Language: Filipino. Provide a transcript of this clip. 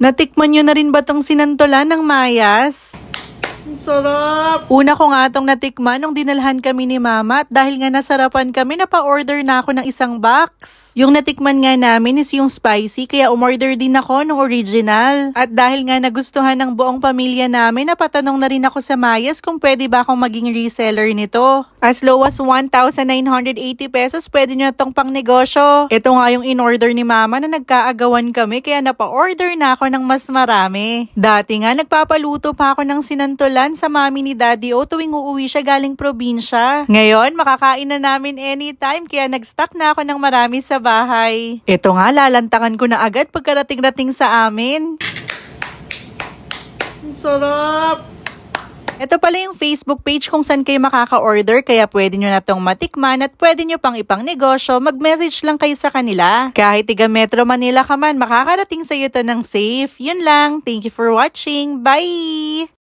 Natikman nyo na rin ba tong sinantolan ng Mayas? Sarap! Una ko nga itong natikman nung dinalhan kami ni Mama at dahil nga nasarapan kami, napa-order na ako ng isang box. Yung natikman nga namin is yung spicy kaya umorder din ako ng original. At dahil nga nagustuhan ng buong pamilya namin, napatanong na rin ako sa Mayas kung pwede ba akong maging reseller nito. As low as 1,980 pesos, pwede nyo itong pang negosyo. Ito nga yung in-order ni Mama na nagkaagawan kami kaya napa-order na ako ng mas marami. Dati nga nagpapaluto pa ako ng sinantolan sa mami ni Daddy O tuwing uuwi siya galing probinsya. Ngayon, makakain na namin anytime kaya nag-stock na ako ng marami sa bahay. Ito nga, lalantakan ko na agad pagkarating-rating sa amin. Sarap! Ito pala yung Facebook page kung saan kayo makaka-order kaya pwede nyo na tong matikman at pwede nyo pang ipang negosyo, mag-message lang kayo sa kanila. Kahit tiga Metro Manila ka man, makakarating sa iyo to ng safe. Yun lang. Thank you for watching. Bye!